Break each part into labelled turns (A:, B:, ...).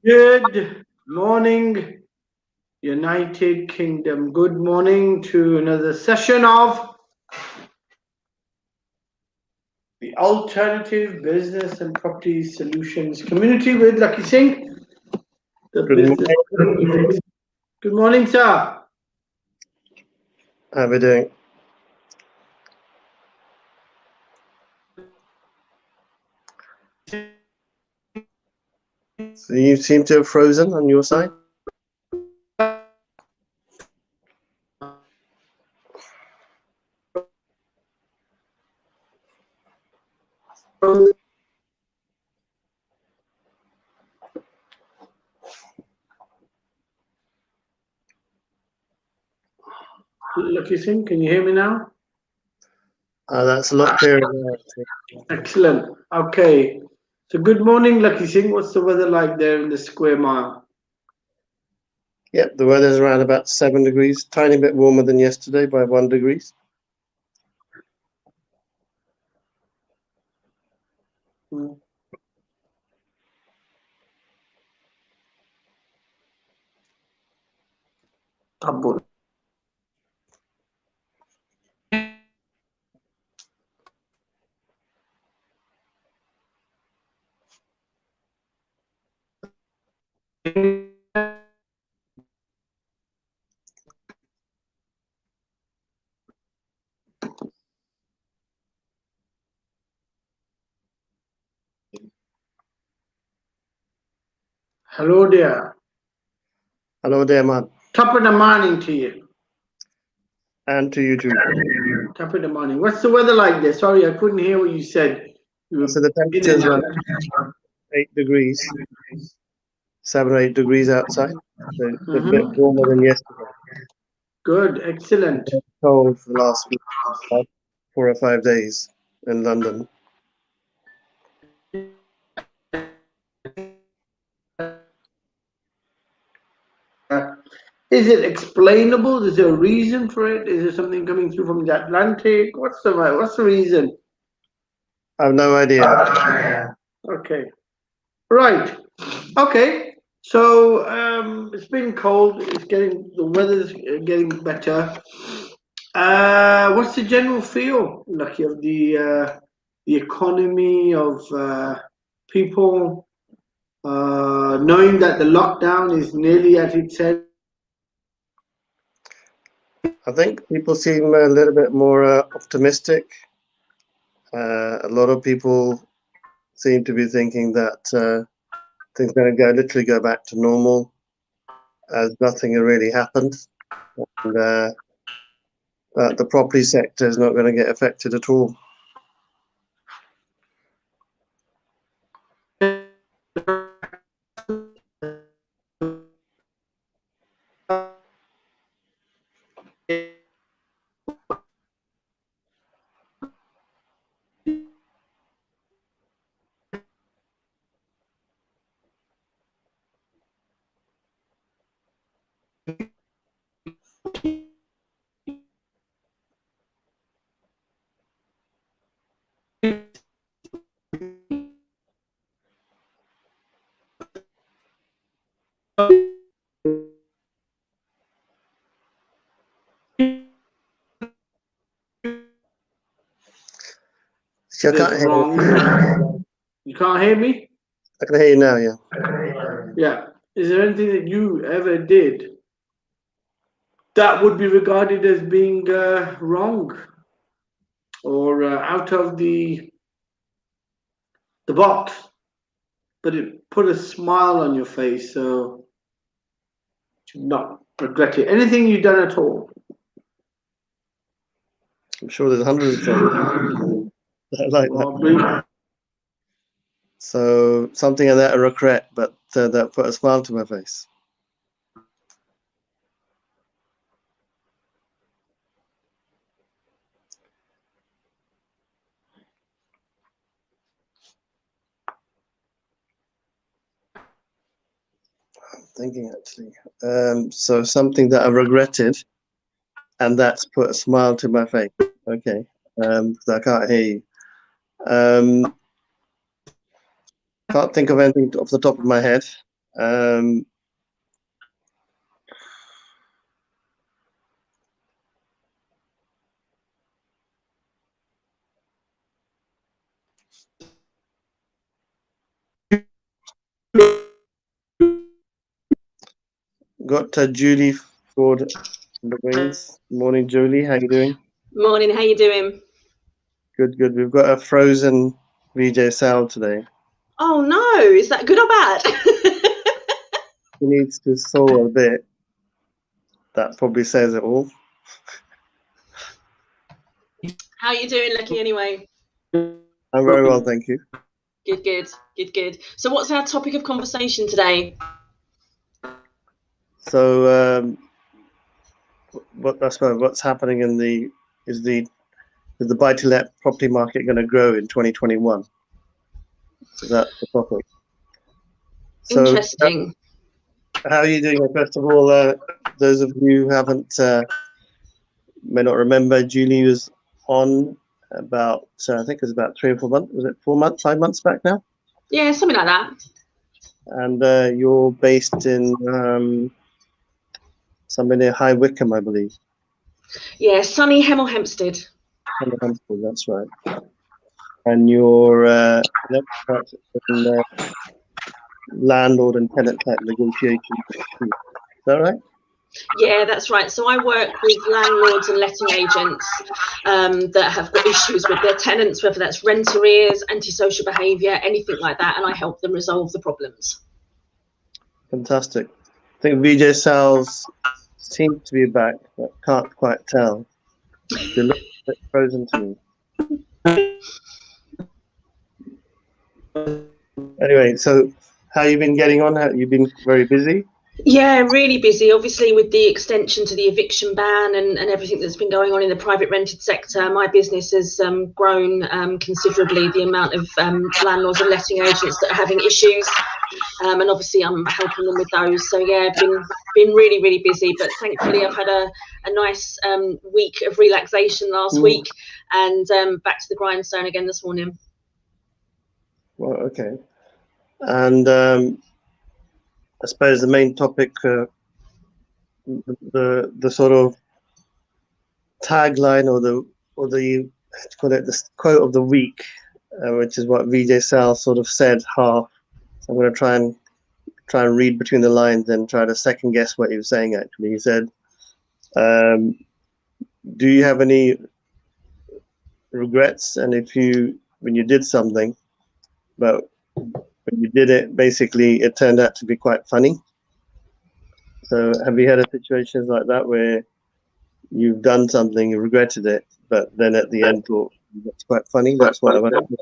A: Good morning, United Kingdom. Good morning to another session of the Alternative Business and Property Solutions Community with Lakhi Singh. Good morning, sir.
B: How are we doing? So you seem to have frozen on your side.
A: Lakhi Singh, can you hear me now?
B: That's a lot clearer now.
A: Excellent. Okay. So good morning, Lakhi Singh. What's the weather like there in the square mile?
B: Yep, the weather's around about 7 degrees, tiny bit warmer than yesterday by 1 degree.
A: Hello there.
B: Hello there, man.
A: Top of the morning to you.
B: And to you too.
A: Top of the morning. What's the weather like there? Sorry, I couldn't hear what you said.
B: So the temperature's around 8 degrees, 7 or 8 degrees outside. So it's a bit warmer than yesterday.
A: Good, excellent.
B: It's cold for the last week, 4 or 5 days in London.
A: Is it explainable? Is there a reason for it? Is there something coming through from the Atlantic? What's the reason?
B: I have no idea.
A: Okay. Right. Okay. So it's been cold. The weather's getting better. What's the general feel, Lucky, of the economy, of people knowing that the lockdown is nearly at its end?
B: I think people seem a little bit more optimistic. A lot of people seem to be thinking that things are going to literally go back to normal, as nothing had really happened, and that the property sector is not going to get affected at all. I can't hear you.
A: You can't hear me?
B: I can hear you now, yeah.
A: Yeah. Is there anything that you ever did that would be regarded as being wrong or out of the box, but it put a smile on your face, so you not regret it? Anything you've done at all?
B: I'm sure there's hundreds of things like that. So something that I regret, but that put a smile to my face. I'm thinking actually. So something that I regretted, and that's put a smile to my face. Okay. I can't hear you. Can't think of anything off the top of my head. Got Julie Ford on the wings. Morning, Julie. How you doing?
C: Morning. How you doing?
B: Good, good. We've got a frozen VJ Sal today.
C: Oh no! Is that good or bad?
B: He needs to thaw a bit. That probably says it all.
C: How you doing, Lakhi? Anyway.
B: I'm very well, thank you.
C: Good, good, good, good. So, what's our topic of conversation today?
B: So, what's happening in is the buy-to-let property market going to grow in 2021? So that's the topic. So,
C: interesting.
B: How are you doing? First of all, those of you who haven't may not remember, Julie was on about I think it was about 3 or 4 months. Was it 4 months, 5 months back now?
C: Yeah, something like that.
B: And you're based in somewhere near High Wycombe, I believe.
C: Yeah, sunny Hemel Hempstead.
B: Hemel Hempstead, that's right. And you're in landlord and tenant type negotiations. Is that right?
C: Yeah, that's right. So I work with landlords and letting agents that have got issues with their tenants, whether that's rent arrears, antisocial behaviour, anything like that, and I help them resolve the problems.
B: Fantastic. I think VJ Sal's seems to be back, but can't quite tell. You look a bit frozen to me. Anyway, so how you been getting on? Have you been very busy?
C: Yeah, really busy. Obviously, with the extension to the eviction ban and everything that's been going on in the private rented sector, my business has grown considerably. The amount of landlords and letting agents that are having issues, and obviously I'm helping them with those. So yeah, I've been really, really busy. But thankfully, I've had a nice week of relaxation last week, and back to the grindstone again this morning.
B: Well, okay. And I suppose the main topic, the sort of tagline or the call it the quote of the week, which is what VJ Sal sort of said half. So I'm going to try and read between the lines and try to second guess what he was saying. Actually, he said, "Do you have any regrets? And when you did something, but when you did it, basically it turned out to be quite funny." So have you had situations like that where you've done something, you regretted it, but then at the end thought that's quite funny? That's what I want to.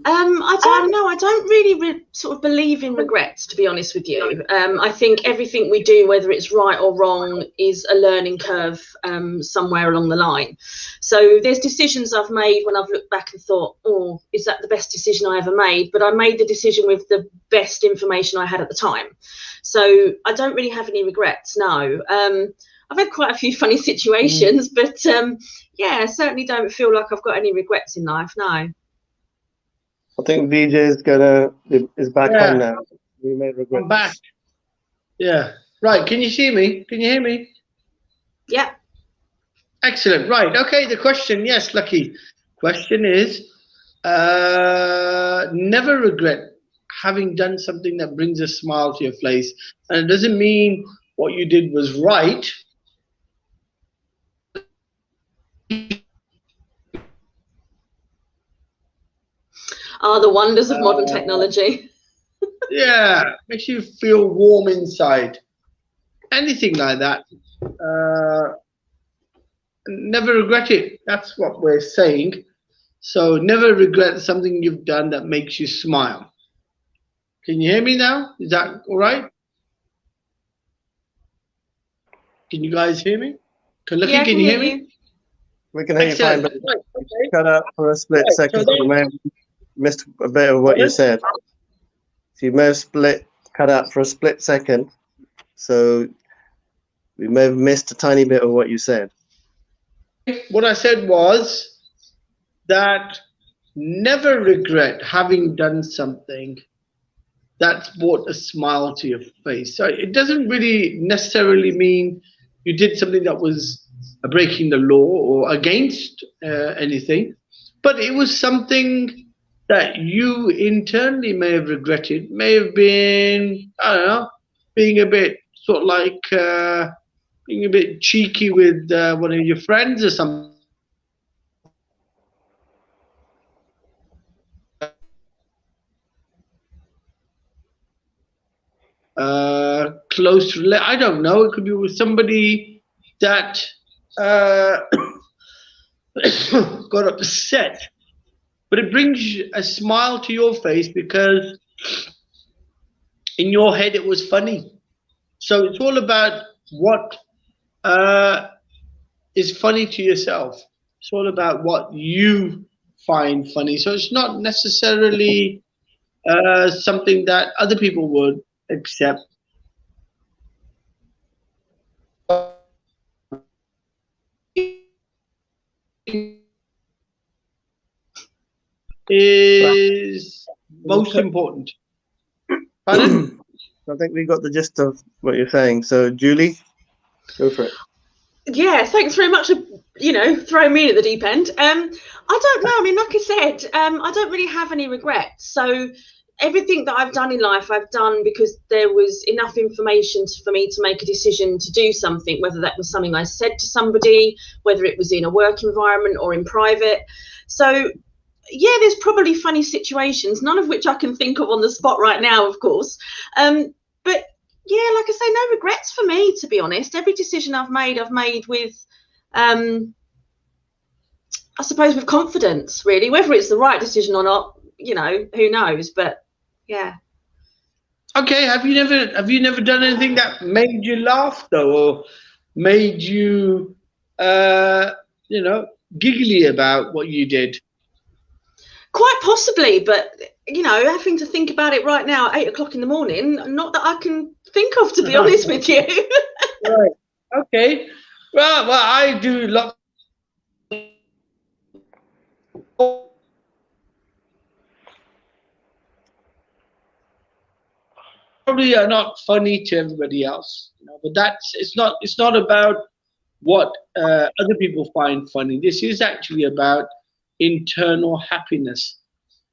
C: I don't know. I don't really sort of believe in regrets, to be honest with you. I think everything we do, whether it's right or wrong, is a learning curve somewhere along the line. So there's decisions I've made when I've looked back and thought, oh, is that the best decision I ever made? But I made the decision with the best information I had at the time. So I don't really have any regrets, no. I've had quite a few funny situations, but yeah, I certainly don't feel like I've got any regrets in life, no.
B: I think VJ is back on now. We may regret.
A: I'm back. Yeah. Right. Can you see me? Can you hear me?
C: Yeah.
A: Excellent. Right. Okay. The question, yes, Lakhi. Question is, never regret having done something that brings a smile to your face. And it doesn't mean what you did was right.
C: The wonders of modern technology.
A: Yeah, makes you feel warm inside. Anything like that. Never regret it. That's what we're saying. So never regret something you've done that makes you smile. Can you hear me now? Is that all right? Can you guys hear me? Can you hear me?
B: We can hear you fine, but cut out for a split second. So you may have missed a bit of what you said. So you may have cut out for a split second. So we may have missed a tiny bit of what you said.
A: What I said was that never regret having done something that's brought a smile to your face. So it doesn't really necessarily mean you did something that was breaking the law or against anything, but it was something that you internally may have regretted, may have been, I don't know, being a bit sort of like being a bit cheeky with one of your friends or something. Close to, I don't know, it could be with somebody that got upset, but it brings a smile to your face because in your head it was funny. So it's all about what is funny to yourself. It's all about what you find funny. So it's not necessarily something that other people would accept. Is most important. Pardon?
B: I think we got the gist of what you're saying. So, Julie, go for it.
C: Yeah, thanks very much for, you know, throwing me in at the deep end. I don't know. I mean, like I said, I don't really have any regrets. So everything that I've done in life, I've done because there was enough information for me to make a decision to do something, whether that was something I said to somebody, whether it was in a work environment or in private. So yeah, there's probably funny situations, none of which I can think of on the spot right now, of course. But yeah, like I say, no regrets for me, to be honest. Every decision I've made with, I suppose, with confidence, really. Whether it's the right decision or not, you know, who knows? But yeah.
A: Okay. Have you never done anything that made you laugh though, or made you, you know, giggly about what you did?
C: Quite possibly, but you know, having to think about it right now at 8 o'clock in the morning, not that I can think of, to be honest with you.
A: Right. Okay. Well, I do lots. Probably are not funny to everybody else, you know, but it's not about what other people find funny. This is actually about internal happiness.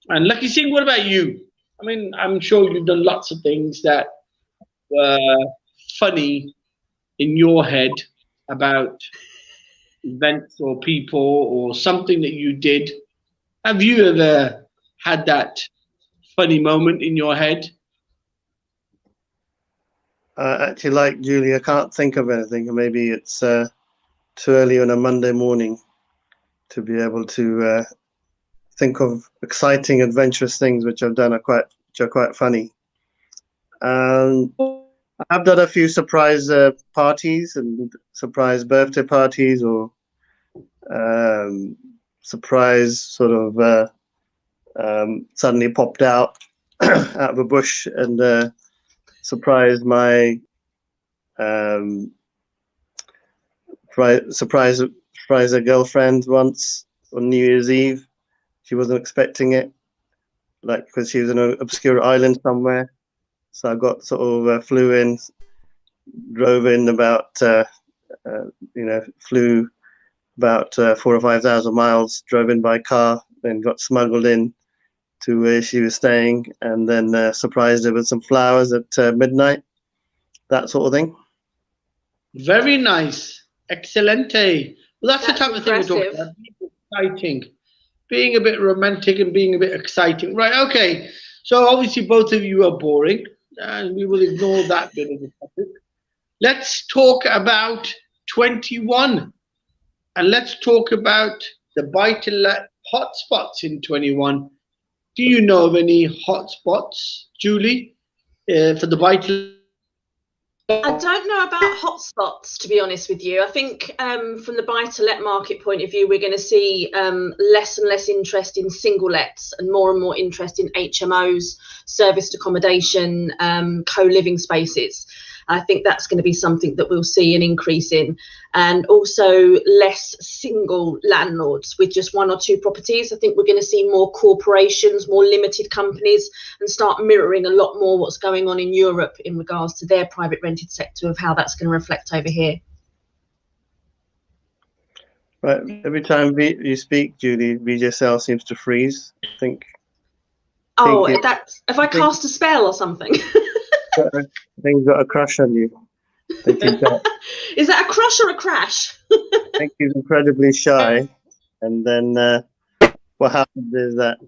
A: And Lakhi Singh, what about you? I mean, I'm sure you've done lots of things that were funny in your head about events or people or something that you did. Have you ever had that funny moment in your head?
B: Actually, like Julie, I can't think of anything. Maybe it's too early on a Monday morning to be able to think of exciting, adventurous things which I've done which are quite funny. I've done a few surprise parties and surprise birthday parties, or surprise sort of suddenly popped out out of a bush and surprised my surprise a girlfriend once on New Year's Eve. She wasn't expecting it, like, because she was in an obscure island somewhere. So I got sort of flew in, drove in about flew about 4,000 or 5,000 miles, drove in by car, then got smuggled in to where she was staying, and then surprised her with some flowers at midnight, that sort of thing.
A: Very nice. Excelente. Well, that's the type of thing we're talking about. Exciting. Being a bit romantic and being a bit exciting. Right, okay. So obviously both of you are boring, and we will ignore that bit of the topic. Let's talk about 21. And let's talk about the buy-to-let hotspots in 21. Do you know of any hotspots, Julie, for the buy-to-let?
C: I don't know about hotspots, to be honest with you. I think from the buy-to-let market point of view, we're going to see less and less interest in single lets and more interest in HMOs, serviced accommodation, co-living spaces. I think that's going to be something that we'll see an increase in, and also less single landlords with just 1 or 2 properties. I think we're going to see more corporations, more limited companies, and start mirroring a lot more what's going on in Europe in regards to their private rented sector, of how that's going to reflect over here.
B: Right. Every time you speak, Julie, VGSL seems to freeze. I think.
C: That's if I cast a spell or something.
B: I think he's got a crush on you.
C: Is that a crush or a crash?
B: I think he's incredibly shy, and then what happens is that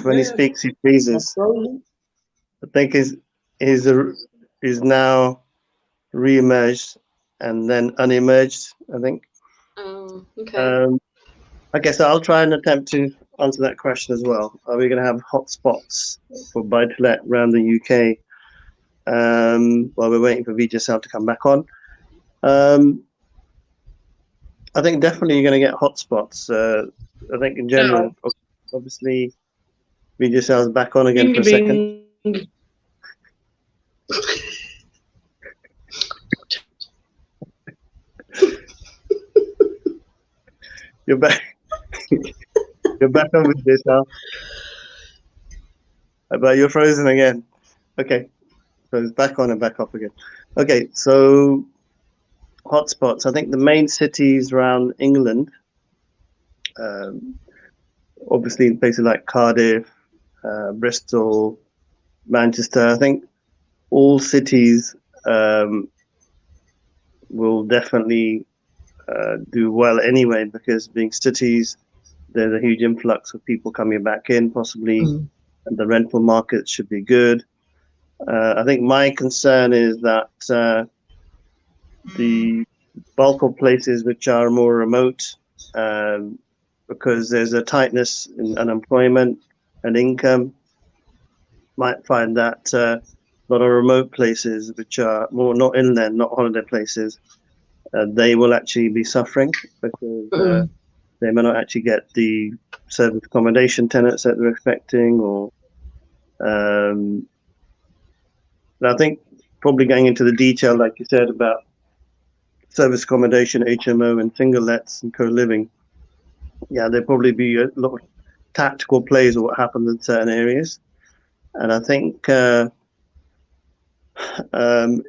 B: when he speaks, he freezes. I think he's now re-emerged and then unemerged, I think.
C: Oh, okay.
B: Okay, so I'll try and attempt to answer that question as well. Are we going to have hotspots for buy-to-let around the UK while we're waiting for VGSL to come back on? I think definitely you're going to get hotspots. I think in general, obviously, VGSL is back on again for a second. You're back. You're back on with this now. But you're frozen again. Okay. So it's back on and back off again. Okay, so hotspots. I think the main cities around England, obviously places like Cardiff, Bristol, Manchester, I think all cities will definitely do well anyway, because being cities, there's a huge influx of people coming back in, possibly, and the rental market should be good. I think my concern is that the bulk of places which are more remote, because there's a tightness in unemployment and income, might find that a lot of remote places which are more not inland, not holiday places, they will actually be suffering, because they may not actually get the service accommodation tenants that they're expecting, or I think probably going into the detail, like you said, about service accommodation, HMO, and single lets and co-living. Yeah, there'll probably be a lot of tactical plays of what happens in certain areas. And I think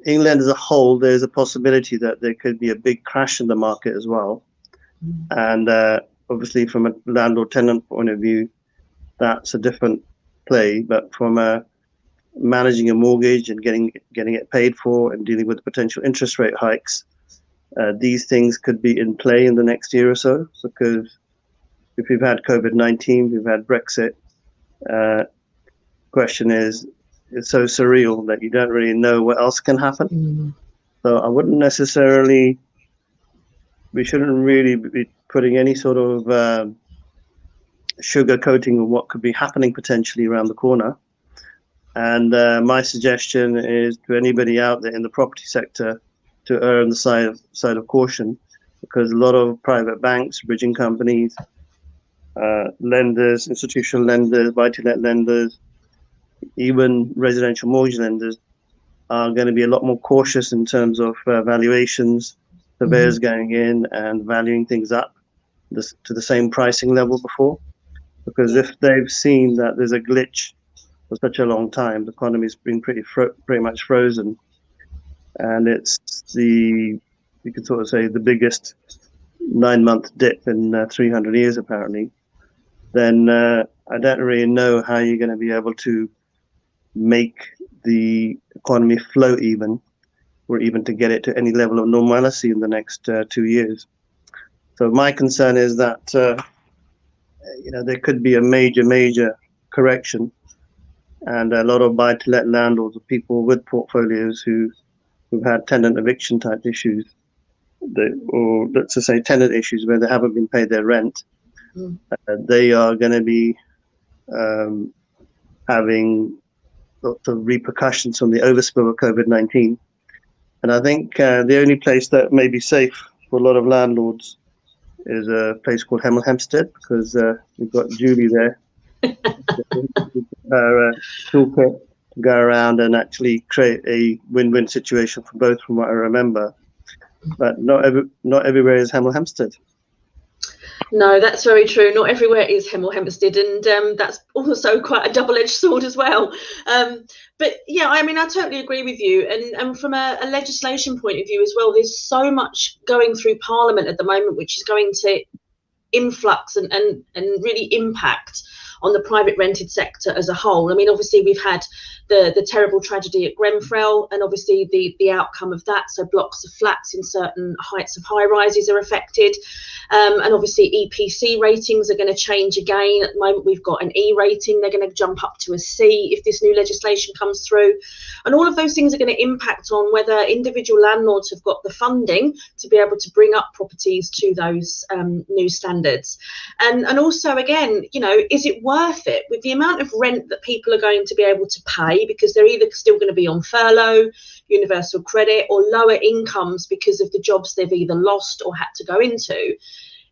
B: England as a whole, there's a possibility that there could be a big crash in the market as well. And obviously from a landlord-tenant point of view, that's a different play. But from managing a mortgage and getting it paid for and dealing with potential interest rate hikes, these things could be in play in the next year or so. Because if we've had COVID-19, we've had Brexit, question is, it's so surreal that you don't really know what else can happen. So I wouldn't necessarily, we shouldn't really be putting any sort of sugar coating of what could be happening potentially around the corner. And my suggestion is to anybody out there in the property sector to err on the side of caution, because a lot of private banks, bridging companies, lenders, institutional lenders, buy-to-let lenders, even residential mortgage lenders are going to be a lot more cautious in terms of valuations, surveyors going in and valuing things up to the same pricing level before. Because if they've seen that there's a glitch for such a long time, the economy's been pretty much frozen, and it's you could sort of say the biggest 9-month dip in 300 years apparently, then I don't really know how you're going to be able to make the economy flow even, or even to get it to any level of normalcy in the next 2 years. So my concern is that there could be a major correction, and a lot of buy-to-let landlords or people with portfolios who've had tenant eviction type issues, or let's just say tenant issues where they haven't been paid their rent, they are going to be having lots of repercussions from the overspill of COVID-19. And I think the only place that may be safe for a lot of landlords is a place called Hemel Hempstead, because we've got Julie there. Her toolkit to go around and actually create a win-win situation for both, from what I remember. But not everywhere is Hemel Hempstead.
C: No, that's very true. Not everywhere is Hemel Hempstead, and that's also quite a double-edged sword as well. But yeah, I mean, I totally agree with you. And from a legislation point of view as well, there's so much going through Parliament at the moment, which is going to influx and really impact on the private rented sector as a whole. I mean, obviously we've had the terrible tragedy at Grenfell, and obviously the outcome of that. So blocks of flats in certain heights of high rises are affected, and obviously EPC ratings are going to change again. At the moment we've got an E rating, they're going to jump up to a C if this new legislation comes through, and all of those things are going to impact on whether individual landlords have got the funding to be able to bring up properties to those new standards. And also, again, you know, is it worth it with the amount of rent that people are going to be able to pay, because they're either still going to be on furlough, universal credit, or lower incomes because of the jobs they've either lost or had to go into?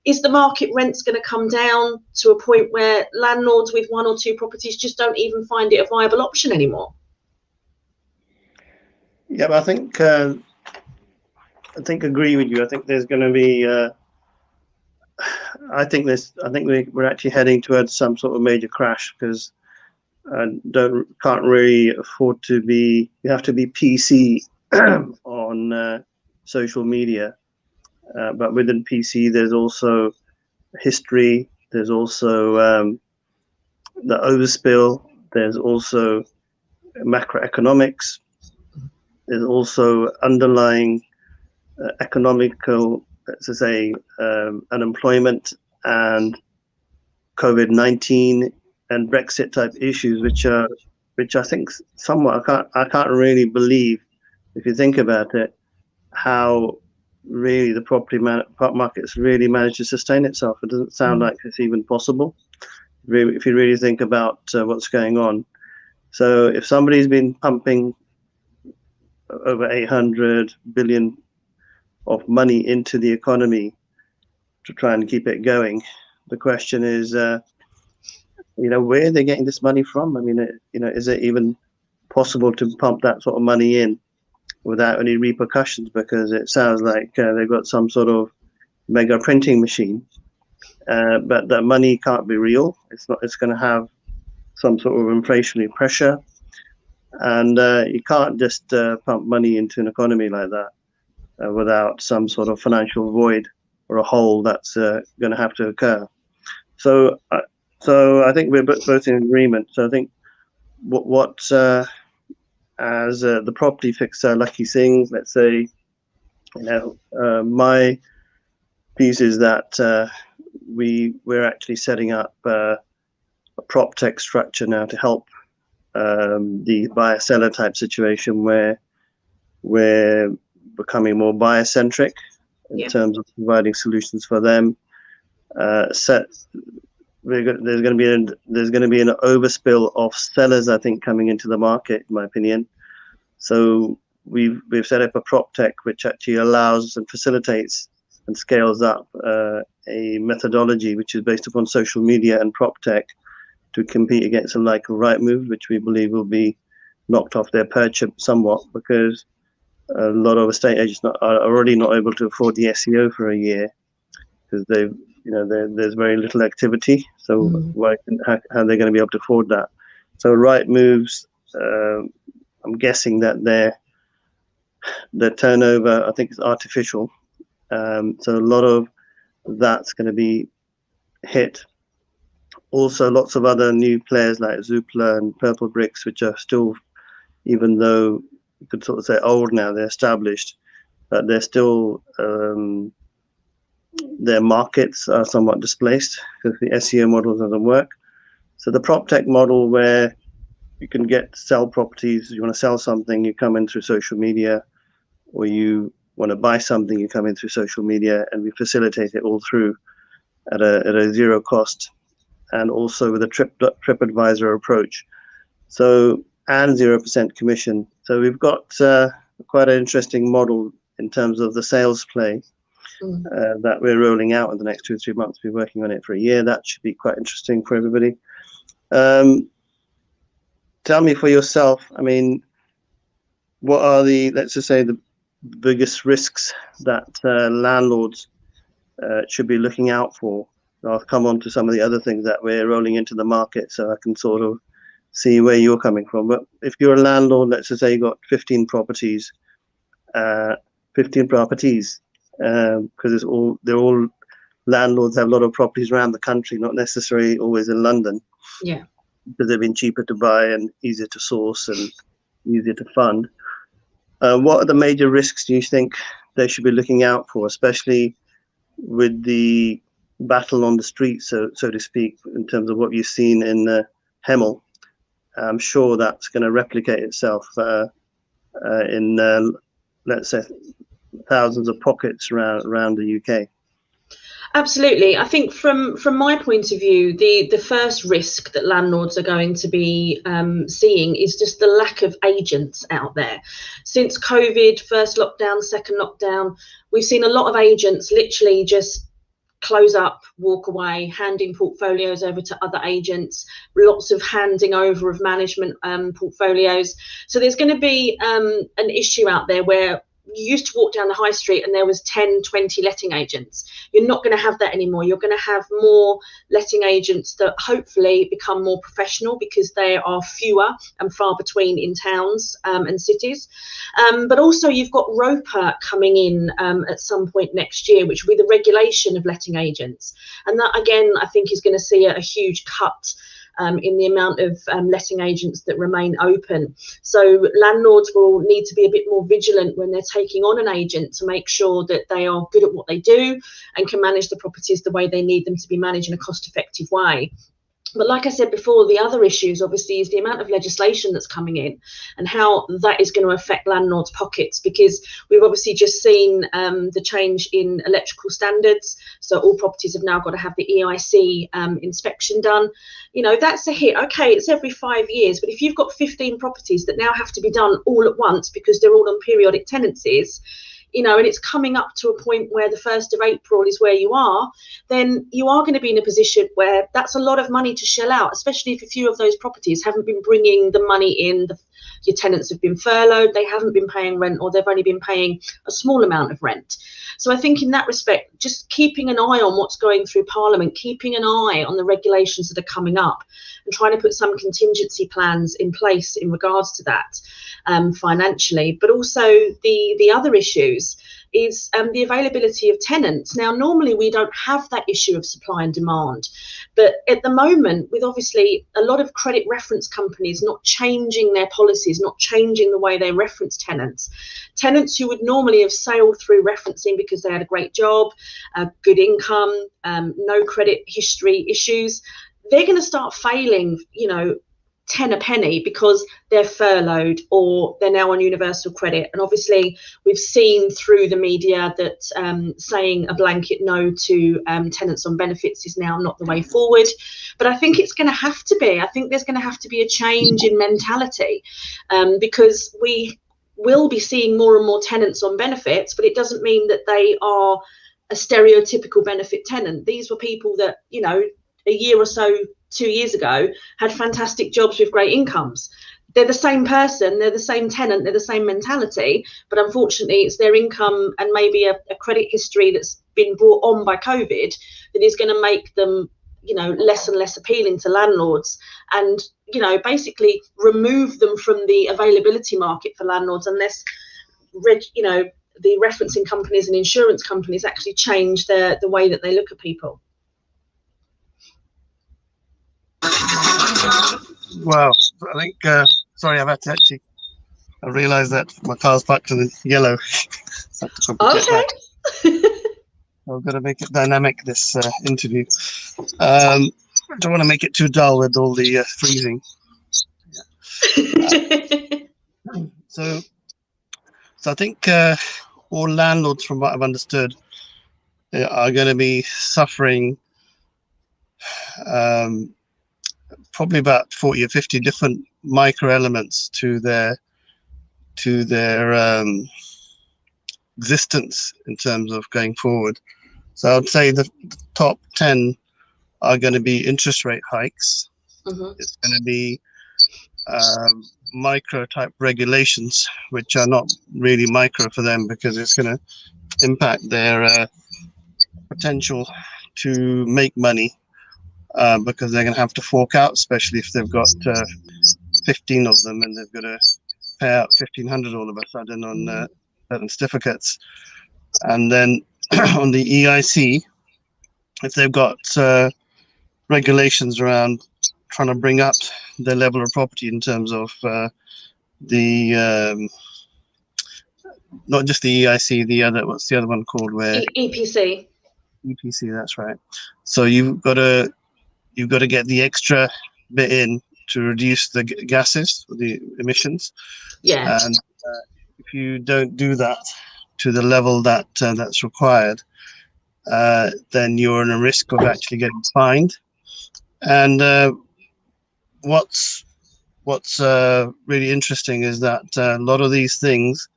C: Is the market rents going to come down to a point where landlords with 1 or 2 properties just don't even find it a viable option anymore?
B: Yeah, but I think agree with you. I think there's going to be I think we're actually heading towards some sort of major crash, because can't really afford to be. You have to be PC on social media, but within PC there's also history. There's also the overspill. There's also macroeconomics. There's also underlying economical, let's say, unemployment and COVID-19 and Brexit type issues, which I think somewhat I can't really believe, if you think about it, how really the property market's really managed to sustain itself. It doesn't sound like it's even possible, really, if you really think about what's going on. So if somebody's been pumping over 800 billion of money into the economy to try and keep it going, the question is, where are they getting this money from? I mean, is it even possible to pump that sort of money in without any repercussions? Because it sounds like they've got some sort of mega printing machine, but that money can't be real. It's going to have some sort of inflationary pressure, and you can't just pump money into an economy like that without some sort of financial void or a hole that's going to have to occur. So I think we're both in agreement. So I think what as the property fixer, Lakhi Singh, let's say, my piece is that we're actually setting up a prop tech structure now to help the buyer-seller type situation, where we're becoming more buyer-centric in terms of providing solutions for them. There's going to be an overspill of sellers, I think, coming into the market, in my opinion. So we've set up a prop tech which actually allows and facilitates and scales up a methodology which is based upon social media and prop tech to compete against the like of Rightmove, which we believe will be knocked off their perch somewhat, because a lot of estate agents are already not able to afford the SEO for a year, because there's very little activity. So how are they going to be able to afford that? So Rightmove's, I'm guessing that their turnover, I think, is artificial. So a lot of that's going to be hit. Also, lots of other new players like Zoopla and Purple Bricks, which are still, even though you could sort of say old now, they're established, but they're still, their markets are somewhat displaced because the SEO model doesn't work. So the prop tech model, where you can sell properties, you want to sell something, you come in through social media, or you want to buy something, you come in through social media, and we facilitate it all through at a zero cost, and also with a TripAdvisor approach. So, and 0% commission. So we've got quite an interesting model in terms of the sales play that we're rolling out in the next 2 or 3 months. We're working on it for a year. That should be quite interesting for everybody. tell me for yourself, I mean, what are the, let's just say, the biggest risks that landlords should be looking out for? I'll come on to some of the other things that we're rolling into the market, so I can sort of see where you're coming from. But if you're a landlord, let's just say you got 15 properties, because they're all landlords have a lot of properties around the country, not necessarily always in London.
C: Yeah.
B: Because they've been cheaper to buy and easier to source and easier to fund. What are the major risks do you think they should be looking out for, especially with the battle on the street, so to speak, in terms of what you've seen in Hemel? I'm sure that's going to replicate itself in, let's say, thousands of pockets around the UK.
C: Absolutely. I think from my point of view, the first risk that landlords are going to be seeing is just the lack of agents out there. Since COVID, first lockdown, second lockdown, we've seen a lot of agents literally just close up, walk away, handing portfolios over to other agents, lots of handing over of management portfolios. So there's going to be an issue out there where you used to walk down the high street and there was 10, 20 letting agents. You're not going to have that anymore. You're going to have more letting agents that hopefully become more professional, because they are fewer and far between in towns and cities. But also you've got ROPA coming in at some point next year, which will be the regulation of letting agents. And that, again, I think is going to see a huge cut in the amount of letting agents that remain open. So landlords will need to be a bit more vigilant when they're taking on an agent to make sure that they are good at what they do and can manage the properties the way they need them to be managed in a cost-effective way. But like I said before, the other issues obviously is the amount of legislation that's coming in and how that is going to affect landlords' pockets, because we've obviously just seen the change in electrical standards. So all properties have now got to have the EIC inspection done. You know, that's a hit. Okay, it's every 5 years, but if you've got 15 properties that now have to be done all at once because they're all on periodic tenancies, you know, and it's coming up to a point where the 1st of April is where you are, then you are going to be in a position where that's a lot of money to shell out, especially if a few of those properties haven't been bringing the money in. Your tenants have been furloughed, they haven't been paying rent, or they've only been paying a small amount of rent. So I think in that respect, just keeping an eye on what's going through Parliament, keeping an eye on the regulations that are coming up, and trying to put some contingency plans in place in regards to that financially. But also the other issues is the availability of tenants. Now, normally we don't have that issue of supply and demand, but at the moment, with obviously a lot of credit reference companies not changing their policies, not changing the way they reference tenants who would normally have sailed through referencing because they had a great job, good income, no credit history issues, they're going to start failing, you know, 10 a penny because they're furloughed or they're now on universal credit. And obviously we've seen through the media that saying a blanket no to tenants on benefits is now not the way forward. But I think it's going to have to be. I think there's going to have to be a change in mentality because we will be seeing more and more tenants on benefits, but it doesn't mean that they are a stereotypical benefit tenant. These were people that, you know, a year or so, 2 years ago, had fantastic jobs with great incomes. They're the same person, they're the same tenant, they're the same mentality, but unfortunately it's their income and maybe a credit history that's been brought on by COVID that is going to make them, you know, less and less appealing to landlords, and, you know, basically remove them from the availability market for landlords unless, you know, the referencing companies and insurance companies actually change the way that they look at people.
B: Wow, I think, sorry, I've had to actually, I realised that my car's parked in yellow. So
C: Okay.
B: I'm going to make it dynamic, this interview. I don't want to make it too dull with all the freezing. So I think all landlords, from what I've understood, are going to be suffering probably about 40 or 50 different micro elements to their existence in terms of going forward. So I would say the top 10 are going to be interest rate hikes.
C: Mm-hmm.
B: It's going to be micro type regulations, which are not really micro for them because it's going to impact their potential to make money, because they're going to have to fork out, especially if they've got 15 of them and they've got to pay out 1,500 all of a sudden on certain certificates. And then on the EIC, if they've got regulations around trying to bring up the level of property in terms of the not just the EIC, the other, what's the other one called, where
C: EPC.
B: EPC, that's right. So you've got to get the extra bit in to reduce the gases, the emissions.
C: Yeah.
B: And if you don't do that to the level that that's required, then you're in a risk of actually getting fined. And what's really interesting is that a lot of these things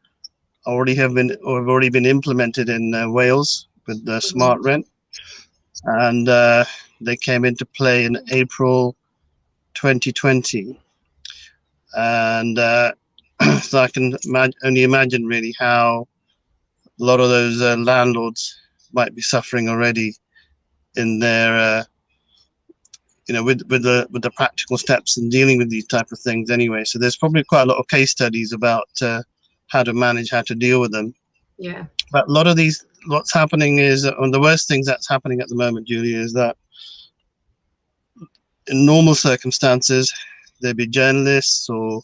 B: have already been implemented in Wales with the smart rent, and they came into play in April 2020. And so I can only imagine really how a lot of those landlords might be suffering already in their with the practical steps in dealing with these type of things anyway. So there's probably quite a lot of case studies about how to manage, how to deal with them.
C: Yeah.
B: But a lot of these, what's happening is, one of the worst things that's happening at the moment, Julia, is that in normal circumstances, there'd be journalists or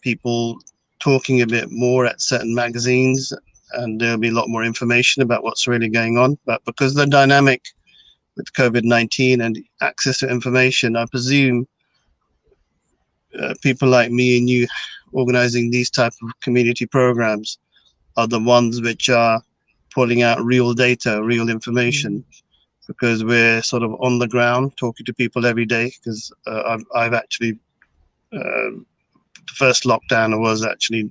B: people talking a bit more at certain magazines, and there'll be a lot more information about what's really going on. But because the dynamic with COVID-19 and access to information, I presume people like me and you organizing these type of community programs are the ones which are pulling out real data, real information, because we're sort of on the ground talking to people every day. Because I've actually, the first lockdown I was actually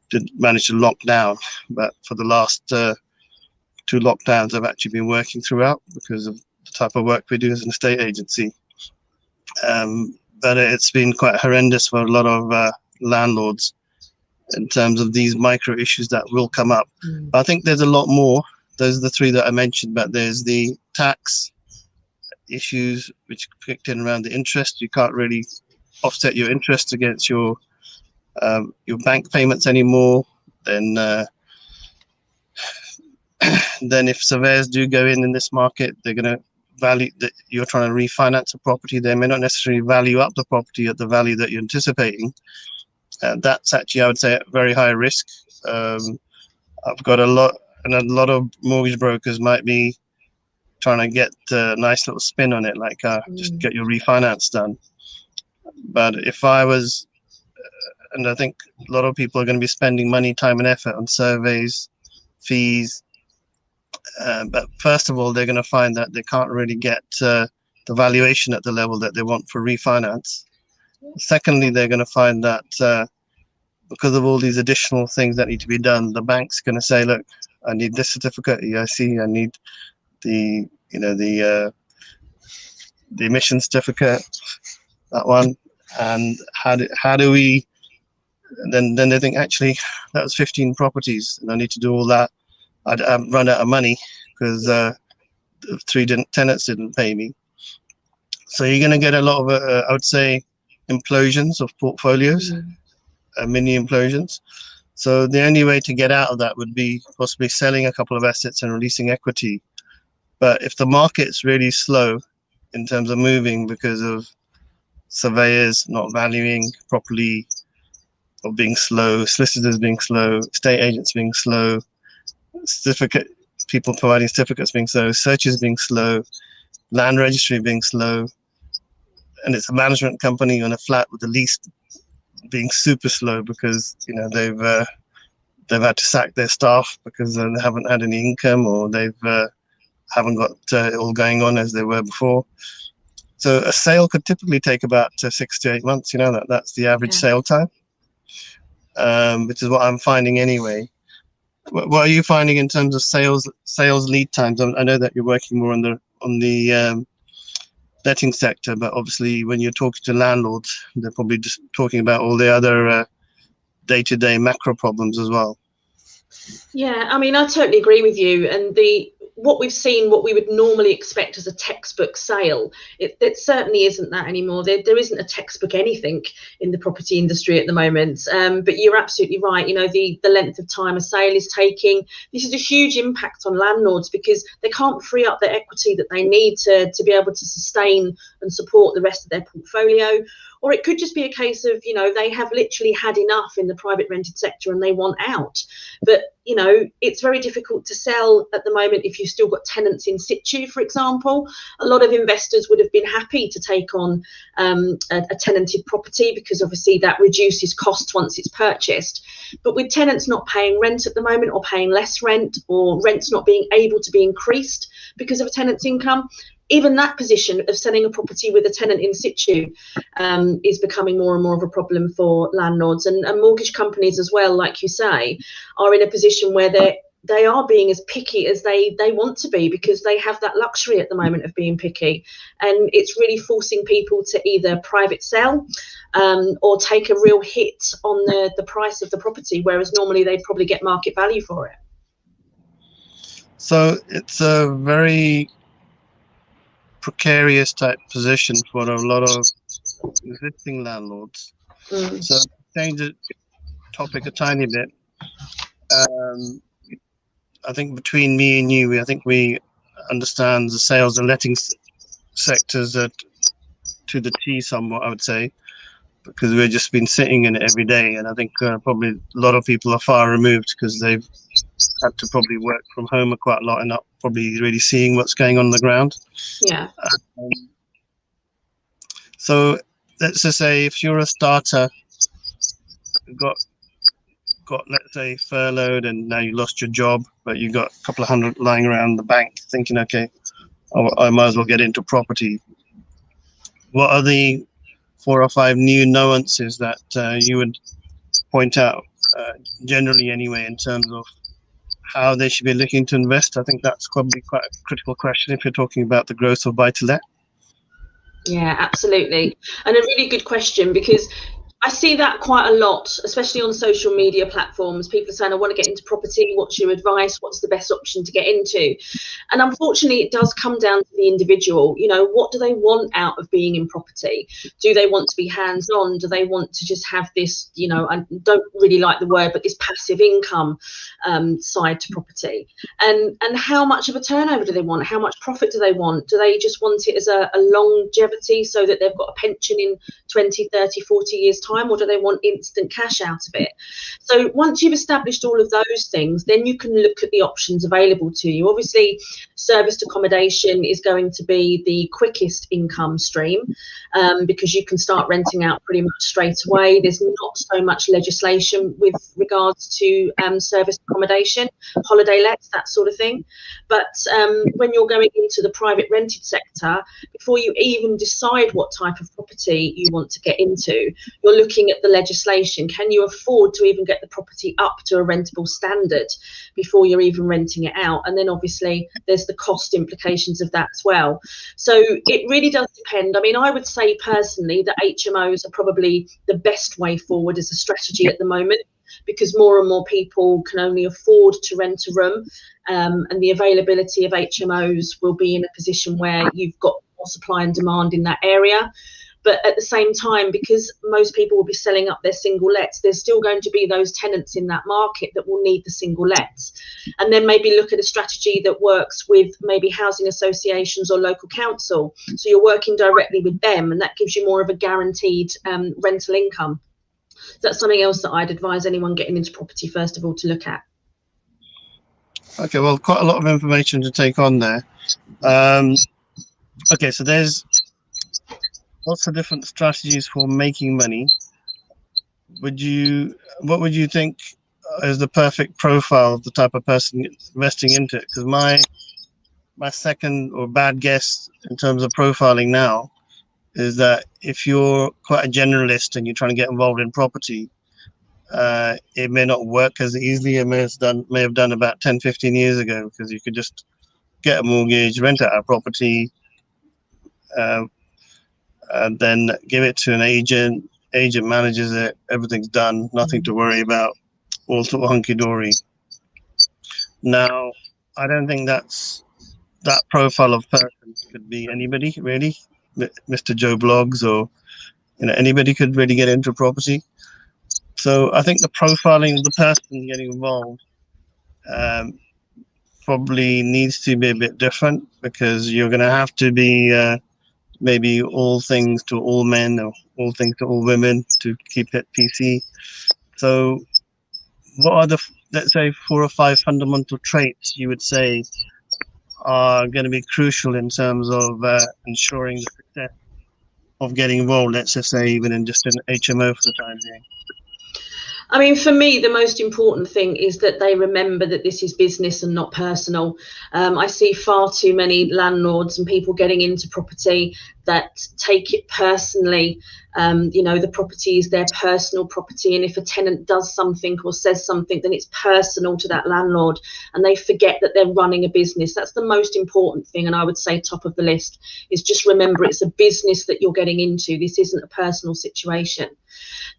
B: did manage to lock down, but for the last 2 lockdowns I've actually been working throughout because of the type of work we do as an estate agency. But it's been quite horrendous for a lot of landlords in terms of these micro issues that will come up. But I think there's a lot more. Those are the three that I mentioned, but there's the tax issues which kicked in around the interest. You can't really offset your interest against your bank payments anymore. Then if surveyors do go in this market, they're going to value that you're trying to refinance a property. They may not necessarily value up the property at the value that you're anticipating. That's actually, I would say, at very high risk. I've got a lot of mortgage brokers might be trying to get a nice little spin on it, like just get your refinance done. But if I was, and I think a lot of people are going to be spending money, time and effort on surveys, fees. But first of all, they're going to find that they can't really get the valuation at the level that they want for refinance. Secondly, they're going to find that because of all these additional things that need to be done, the bank's going to say, look, I need this certificate, EIC, I need the emission certificate, that one. And how do we, then they think, actually, that was 15 properties and I need to do all that. I'd run out of money because the 3 tenants didn't pay me. So you're going to get a lot of, I would say, implosions of portfolios, mini implosions. So the only way to get out of that would be possibly selling a couple of assets and releasing equity. But if the market's really slow in terms of moving because of surveyors not valuing properly or being slow, solicitors being slow, estate agents being slow, people providing certificates being slow, searches being slow, land registry being slow, and it's a management company on a flat with the lease being super slow because they've had to sack their staff because they haven't had any income, or they've haven't got it all going on as they were before. So a sale could typically take about 6 to 8 months. That's the average sale time, which is what I'm finding anyway. What are you finding in terms of sales lead times? I know that you're working more on the letting sector, but obviously when you're talking to landlords, they're probably just talking about all the other day-to-day macro problems as well.
C: Yeah, I mean, I totally agree with you. And what we've seen, what we would normally expect as a textbook sale, it certainly isn't that anymore. There isn't a textbook anything in the property industry at the moment. But you're absolutely right. You know, the length of time a sale is taking, this is a huge impact on landlords because they can't free up the equity that they need to be able to sustain and support the rest of their portfolio. Or it could just be a case of, you know, they have literally had enough in the private rented sector and they want out. But, you know, it's very difficult to sell at the moment if you've still got tenants in situ, for example. A lot of investors would have been happy to take on a tenanted property because obviously that reduces costs once it's purchased. But with tenants not paying rent at the moment or paying less rent or rents not being able to be increased because of a tenant's income, even that position of selling a property with a tenant in situ is becoming more and more of a problem for landlords, and mortgage companies as well, like you say, are in a position where they are being as picky as they want to be because they have that luxury at the moment of being picky, and it's really forcing people to either private sell or take a real hit on the price of the property, whereas normally they'd probably get market value for it.
B: So it's a very precarious type position for a lot of existing landlords. So change the topic a tiny bit. I think between me and you, I think we understand the sales and letting sectors to the T somewhat, I would say, because we've just been sitting in it every day. And I think probably a lot of people are far removed because they've had to probably work from home quite a lot and not probably really seeing what's going on the ground.
C: Yeah.
B: So let's just say if you're a starter, got let's say furloughed and now you lost your job, but you got a couple of hundred lying around the bank thinking, okay, I might as well get into property. What are the 4 or 5 new nuances that you would point out, generally anyway, in terms of how they should be looking to invest? I think that's probably quite a critical question if you're talking about the growth of buy-to-let.
C: Yeah, absolutely. And a really good question, because I see that quite a lot, especially on social media platforms. People saying, I want to get into property. What's your advice? What's the best option to get into? And unfortunately, it does come down to the individual. You know, what do they want out of being in property? Do they want to be hands-on? Do they want to just have this, you know, I don't really like the word, but this passive income side to property? And how much of a turnover do they want? How much profit do they want? Do they just want it as a longevity so that they've got a pension in 20, 30, 40 years' time? Or do they want instant cash out of it? So once you've established all of those things, then you can look at the options available to you. Obviously, serviced accommodation is going to be the quickest income stream because you can start renting out pretty much straight away. There's not so much legislation with regards to serviced accommodation, holiday lets, that sort of thing. But when you're going into the private rented sector, before you even decide what type of property you want to get into, you're looking at the legislation. Can you afford to even get the property up to a rentable standard before you're even renting it out? And then obviously there's the cost implications of that as well. So it really does depend. I mean, I would say personally that HMOs are probably the best way forward as a strategy at the moment, because more and more people can only afford to rent a room, and the availability of HMOs will be in a position where you've got more supply and demand in that area. But at the same time, because most people will be selling up their single lets, there's still going to be those tenants in that market that will need the single lets. And then maybe look at a strategy that works with maybe housing associations or local council. So you're working directly with them, and that gives you more of a guaranteed rental income. So that's something else that I'd advise anyone getting into property, first of all, to look at.
B: Okay, well, quite a lot of information to take on there. Okay, so there's lots of different strategies for making money. What would you think is the perfect profile of the type of person investing into it? Because my second or bad guess in terms of profiling now is that if you're quite a generalist and you're trying to get involved in property, it may not work as easily as it may have done about 10, 15 years ago, because you could just get a mortgage, rent out a property, and then give it to an agent. Agent manages it. Everything's done. Nothing to worry about. All sort of hunky-dory. Now, I don't think that profile of person could be anybody, really. Mr. Joe Blogs or anybody could really get into property. So I think the profiling of the person getting involved probably needs to be a bit different, because you're going to have to be maybe all things to all men or all things to all women to keep it PC. So what are the, let's say, 4 or 5 fundamental traits you would say are going to be crucial in terms of ensuring the success of getting involved, let's just say even in just an HMO for the time being?
C: I mean, for me, the most important thing is that they remember that this is business and not personal. I see far too many landlords and people getting into property that take it personally. The property is their personal property, and if a tenant does something or says something, then it's personal to that landlord, and they forget that they're running a business. That's the most important thing, and I would say top of the list is just remember it's a business that you're getting into. This isn't a personal situation.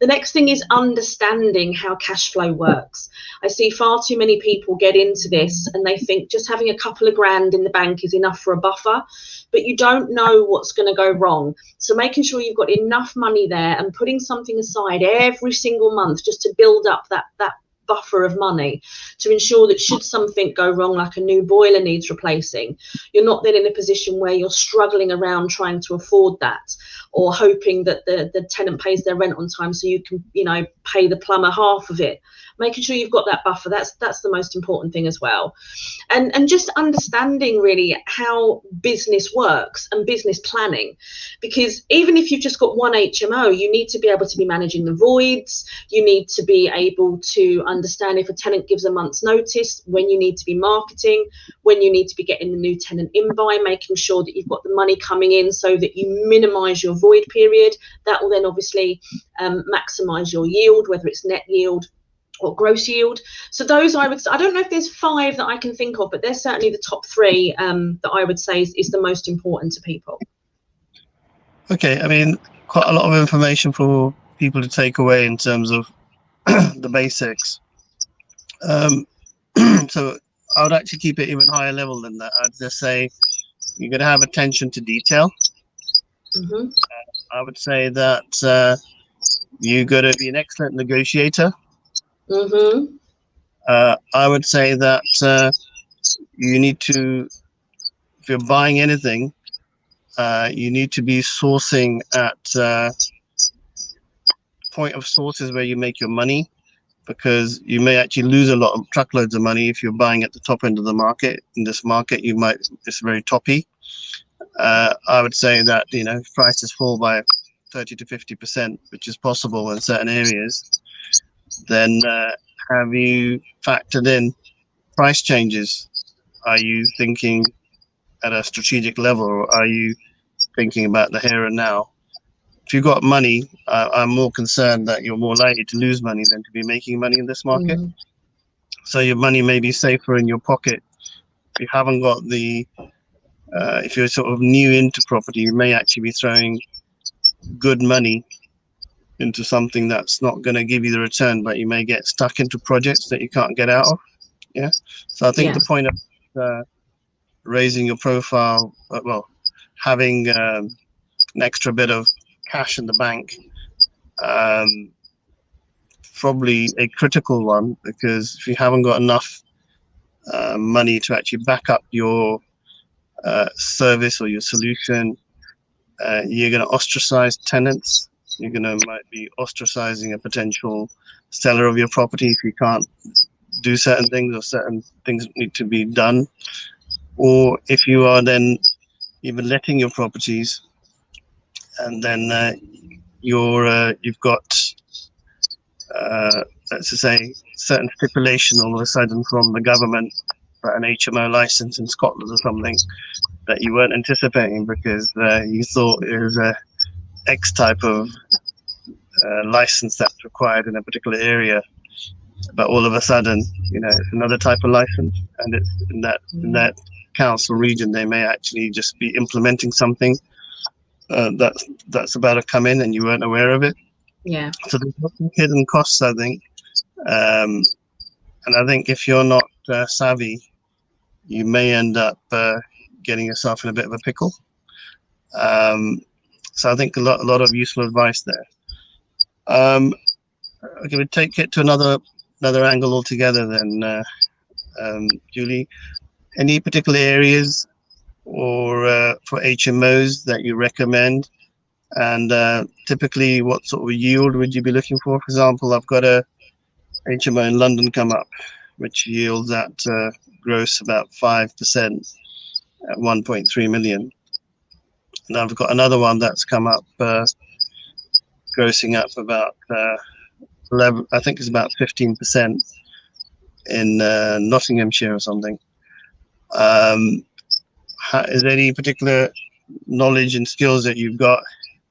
C: The next thing is understanding how cash flow works. I see far too many people get into this and they think just having a couple of grand in the bank is enough for a buffer, but you don't know what's going to go wrong. So making sure you've got enough money there and putting something aside every single month just to build up that buffer of money to ensure that should something go wrong, like a new boiler needs replacing, you're not then in a position where you're struggling around trying to afford that, or hoping that the tenant pays their rent on time so you can pay the plumber half of it. Making sure you've got that buffer, that's the most important thing as well. And just understanding really how business works and business planning, because even if you've just got one HMO, you need to be able to be managing the voids. You need to be able to understand if a tenant gives a month's notice, when you need to be marketing, when you need to be getting the new tenant in by, making sure that you've got the money coming in so that you minimize your void period. That will then obviously maximize your yield, whether it's net yield or gross yield. So those, I don't know if there's 5 that I can think of, but they're certainly the top 3 that I would say is the most important to people.
B: Okay, I mean, quite a lot of information for people to take away in terms of the basics. So I would actually keep it even higher level than that. I'd just say you're going to have attention to detail.
C: Mm-hmm.
B: I would say that you've got to be an excellent negotiator.
C: Mm-hmm.
B: I would say that you need to, if you're buying anything, you need to be sourcing at point of sources where you make your money, because you may actually lose a lot of truckloads of money if you're buying at the top end of the market. In this market, it's very toppy. I would say that if prices fall by 30 to 50%, which is possible in certain areas, then have you factored in price changes? Are you thinking at a strategic level, or are you thinking about the here and now? If you've got money, I'm more concerned that you're more likely to lose money than to be making money in this market. Mm-hmm. So your money may be safer in your pocket. If you haven't got if you're sort of new into property, you may actually be throwing good money into something that's not going to give you the return, but you may get stuck into projects that you can't get out of. Yeah. So I think the point of raising your profile, having an extra bit of cash in the bank, probably a critical one, because if you haven't got enough money to actually back up your service or your solution, you're going to ostracize tenants. You're might be ostracizing a potential seller of your property if you can't do certain things, or certain things need to be done. Or if you are then even letting your properties, and then you've got let's just say certain stipulation all of a sudden from the government for an HMO license in Scotland or something that you weren't anticipating, because you thought it was a X type of license that's required in a particular area, but all of a sudden it's another type of license, and it's in that council region they may actually just be implementing something that's about to come in and you weren't aware of it.
C: Yeah.
B: So there's lots of hidden costs, I think. And I think if you're not savvy, you may end up getting yourself in a bit of a pickle. So I think a lot of useful advice there. Okay, we take it to another angle altogether then, Julie. Any particular areas or for HMOs that you recommend? And typically, what sort of yield would you be looking for? For example, I've got a HMO in London come up, which yields at gross about 5% at 1.3 million. And I've got another one that's come up, grossing up about 11, I think it's about 15% in Nottinghamshire or something. Is there any particular knowledge and skills that you've got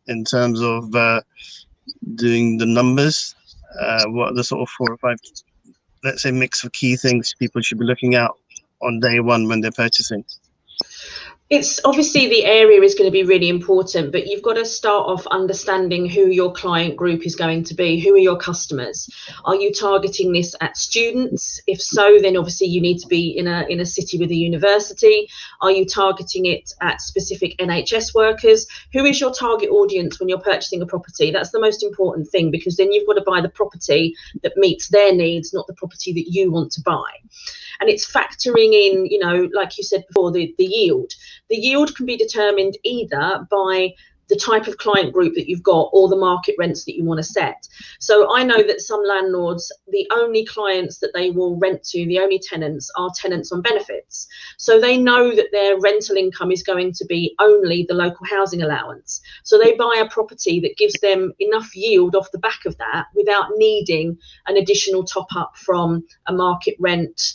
B: in terms of doing the numbers? What are the sort of 4 or 5, let's say, mix of key things people should be looking out on day one when they're purchasing?
C: It's obviously the area is going to be really important, but you've got to start off understanding who your client group is going to be. Who are your customers? Are you targeting this at students? If so, then obviously you need to be in a city with a university. Are you targeting it at specific NHS workers? Who is your target audience when you're purchasing a property? That's the most important thing, because then you've got to buy the property that meets their needs, not the property that you want to buy. And it's factoring in, you know, like you said before, the yield. The yield can be determined either by the type of client group that you've got or the market rents that you want to set. So I know that some landlords, the only clients that they will rent to, the only tenants, are tenants on benefits. So they know that their rental income is going to be only the local housing allowance. So they buy a property that gives them enough yield off the back of that without needing an additional top up from a market rent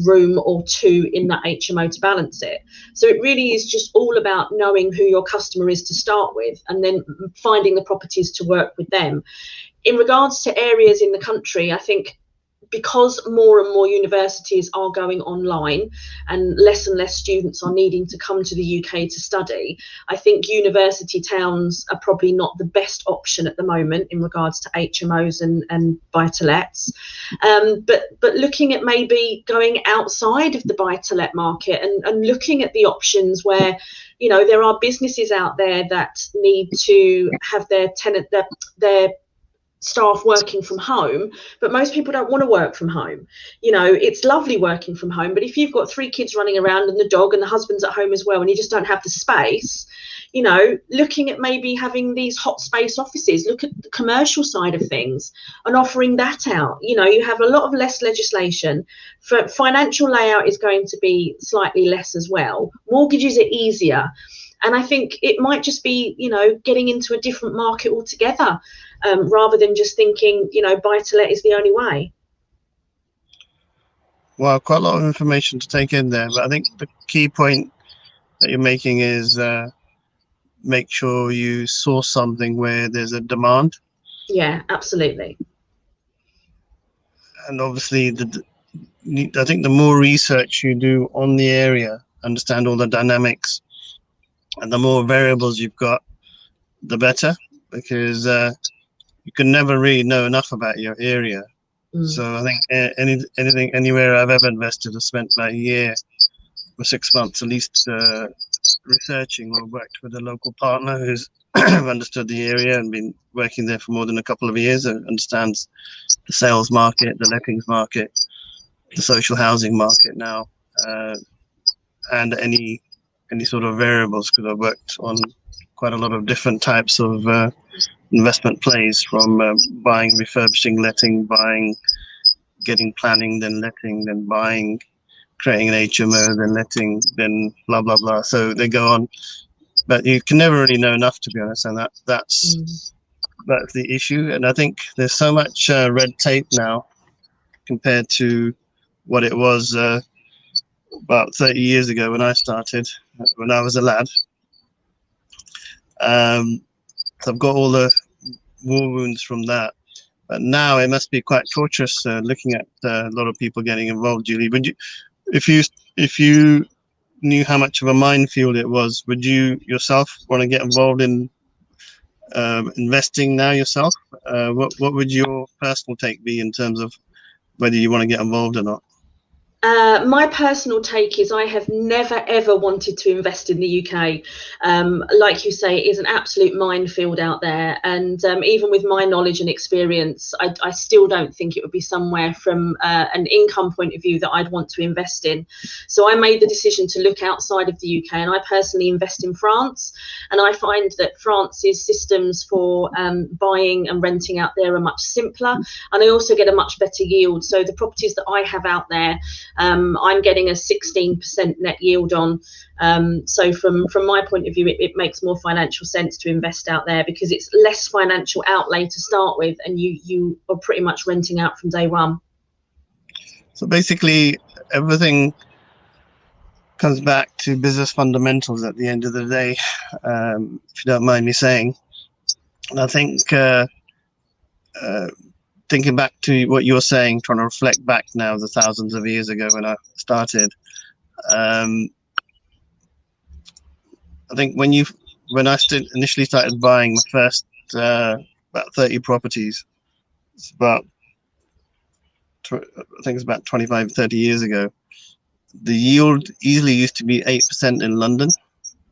C: room or two in that HMO to balance it. So it really is just all about knowing who your customer is to start with, and then finding the properties to work with them. In regards to areas in the country, I think because more and more universities are going online and less students are needing to come to the UK to study, I think university towns are probably not the best option at the moment in regards to HMOs and buy-to-lets. But looking at maybe going outside of the buy-to-let market and looking at the options where, you know, there are businesses out there that need to have their staff working from home, but most people don't want to work from home. You know, it's lovely working from home, but if you've got 3 kids running around and the dog and the husband's at home as well and you just don't have the space, you know, looking at maybe having these hot space offices, look at the commercial side of things and offering that out. You know, you have a lot of less legislation. For financial layout is going to be slightly less as well. Mortgages are easier. And I think it might just be, you know, getting into a different market altogether, rather than just thinking, you know, buy-to-let is the only way.
B: Well, quite a lot of information to take in there, but I think the key point that you're making is make sure you source something where there's a demand.
C: Yeah, absolutely.
B: And obviously, I think the more research you do on the area, understand all the dynamics, and the more variables you've got, the better, because you can never really know enough about your area. So I think anywhere I've ever invested, I've spent about a year or 6 months at least researching, or worked with a local partner who's understood the area and been working there for more than a couple of years, and understands the sales market, the lettings market, the social housing market now, and any sort of variables, because I've worked on quite a lot of different types of investment plays, from buying, refurbishing, letting, buying, getting planning, then letting, then buying, creating an HMO, then letting, then blah blah blah. So they go on, but you can never really know enough, to be honest, and that's the issue. And I think there's so much red tape now compared to what it was about 30 years ago when I started, when I was a lad. So I've got all the war wounds from that, but now it must be quite torturous looking at a lot of people getting involved. Julie, would you, if you knew how much of a minefield it was, would you yourself want to get involved in investing now yourself? What would your personal take be in terms of whether you want to get involved or not?
C: My personal take is I have never ever wanted to invest in the UK. Like you say, it is an absolute minefield out there, and even with my knowledge and experience, I still don't think it would be somewhere from an income point of view that I'd want to invest in. So I made the decision to look outside of the UK, and I personally invest in France, and I find that France's systems for buying and renting out there are much simpler, and I also get a much better yield. So the properties that I have out there, I'm getting a 16% net yield on. So from my point of view, it makes more financial sense to invest out there because it's less financial outlay to start with, and you are pretty much renting out from day one.
B: So basically, everything comes back to business fundamentals at the end of the day, if you don't mind me saying. And I think thinking back to what you're saying, trying to reflect back now the thousands of years ago when I started, I think when I initially started buying my first about 30 properties, it's about I think it's about 25, 30 years ago. The yield easily used to be 8% in London,